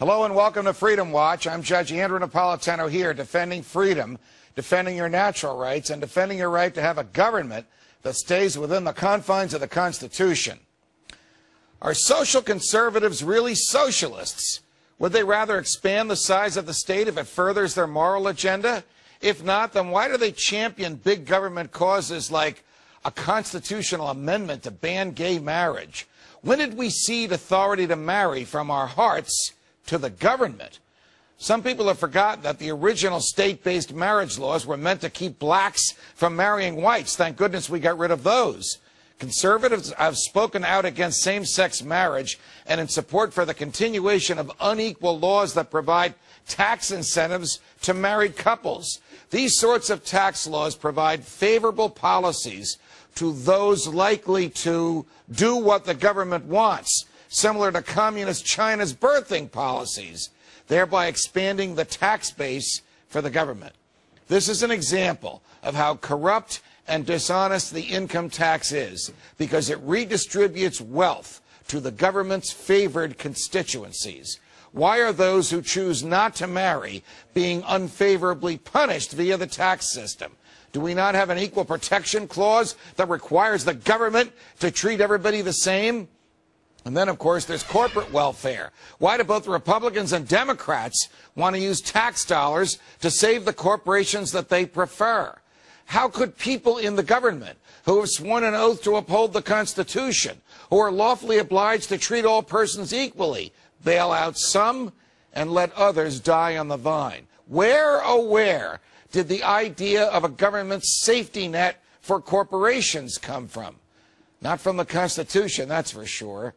Hello and welcome to Freedom Watch. I'm Judge Andrew Napolitano here, defending freedom, defending your natural rights, and defending your right to have a government that stays within the confines of the Constitution. Are social conservatives really socialists? Would they rather expand the size of the state if it furthers their moral agenda? If not, then why do they champion big government causes like a constitutional amendment to ban gay marriage? When did we cede authority to marry from our hearts to the government? Some people have forgotten that the original state-based marriage laws were meant to keep blacks from marrying whites. Thank goodness we got rid of those. Conservatives have spoken out against same-sex marriage and in support for the continuation of unequal laws that provide tax incentives to married couples. These sorts of tax laws provide favorable policies to those likely to do what the government wants, similar to communist China's birthing policies, thereby expanding the tax base for the government. This is an example of how corrupt and dishonest the income tax is, because it redistributes wealth to the government's favored constituencies. Why are those who choose not to marry being unfavorably punished via the tax system? Do we not have an equal protection clause that requires the government to treat everybody the same? And then, of course, there's corporate welfare. Why do both Republicans and Democrats want to use tax dollars to save the corporations that they prefer? How could people in the government who have sworn an oath to uphold the Constitution, who are lawfully obliged to treat all persons equally, bail out some and let others die on the vine? Where, oh where, did the idea of a government safety net for corporations come from? Not from the Constitution, that's for sure.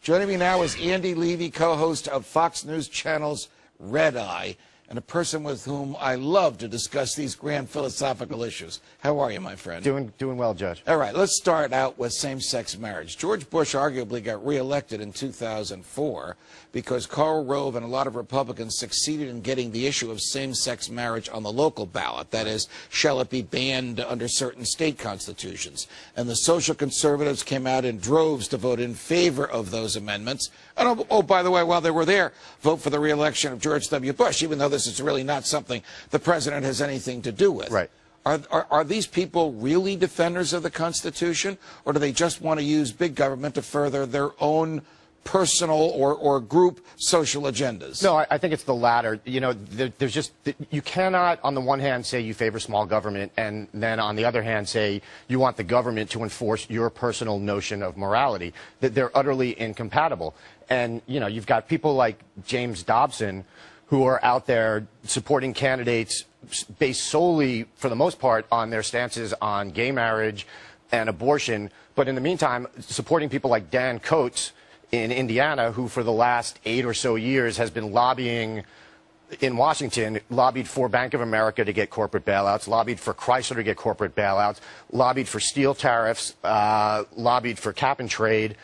Joining me now is Andy Levy, co-host of Fox News Channel's Red Eye, and a person with whom I love to discuss these grand philosophical issues. How are you, my friend? Doing well, Judge. All right, let's start out with same-sex marriage. George Bush arguably got reelected in 2004 because Karl Rove and a lot of Republicans succeeded in getting the issue of same-sex marriage on the local ballot. That is, shall it be banned under certain state constitutions? And the social conservatives came out in droves to vote in favor of those amendments. And oh, by the way, while they were there, vote for the reelection of George W. Bush, even though this is really not something the president has anything to do with. Right. Are these people really defenders of the Constitution, or do they just want to use big government to further their own personal or group social agendas? No, I think it's the latter. You know, there's just, you cannot on the one hand say you favor small government and then on the other hand say you want the government to enforce your personal notion of morality. That they're utterly incompatible. And, you know, you've got people like James Dobson who are out there supporting candidates based solely, for the most part, on their stances on gay marriage and abortion, but in the meantime, supporting people like Dan Coates in Indiana, who for the last 8 or so years has been lobbying in Washington, lobbied for Bank of America to get corporate bailouts, lobbied for Chrysler to get corporate bailouts, lobbied for steel tariffs, lobbied for cap and trade.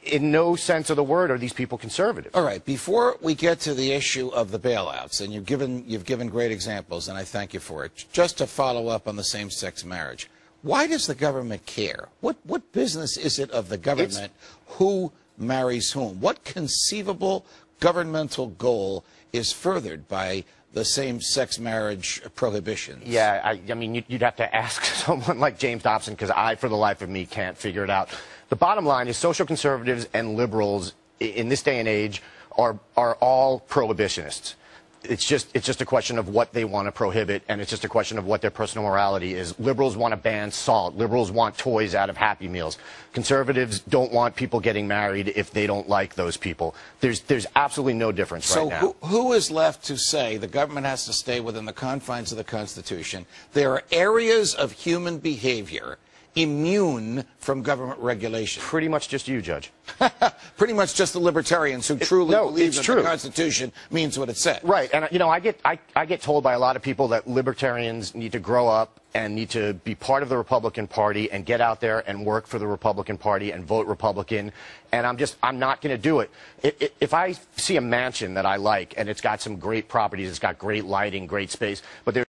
In no sense of the word are these people conservative. All right, before we get to the issue of the bailouts, and you've given great examples, and I thank you for it, just to follow up on the same-sex marriage, why does the government care? What business is it of the government who marries whom? What conceivable governmental goal is furthered by the same-sex marriage prohibitions? Yeah, I mean, you'd have to ask someone like James Dobson, because I, for the life of me, can't figure it out. The bottom line is social conservatives and liberals in this day and age are all prohibitionists. It's just a question of what they want to prohibit, and it's just a question of what their personal morality is. Liberals want to ban salt. Liberals want toys out of Happy Meals. Conservatives don't want people getting married if they don't like those people. There's absolutely no difference right now. So who is left to say the government has to stay within the confines of the Constitution? There are areas of human behavior immune from government regulation. Pretty much just you, Judge. Pretty much just the libertarians who truly believe that the Constitution means what it says. Right, and you know, I get told by a lot of people that libertarians need to grow up and need to be part of the Republican Party and get out there and work for the Republican Party and vote Republican, and I'm not going to do it. If I see a mansion that I like and it's got some great properties, it's got great lighting, great space, but there's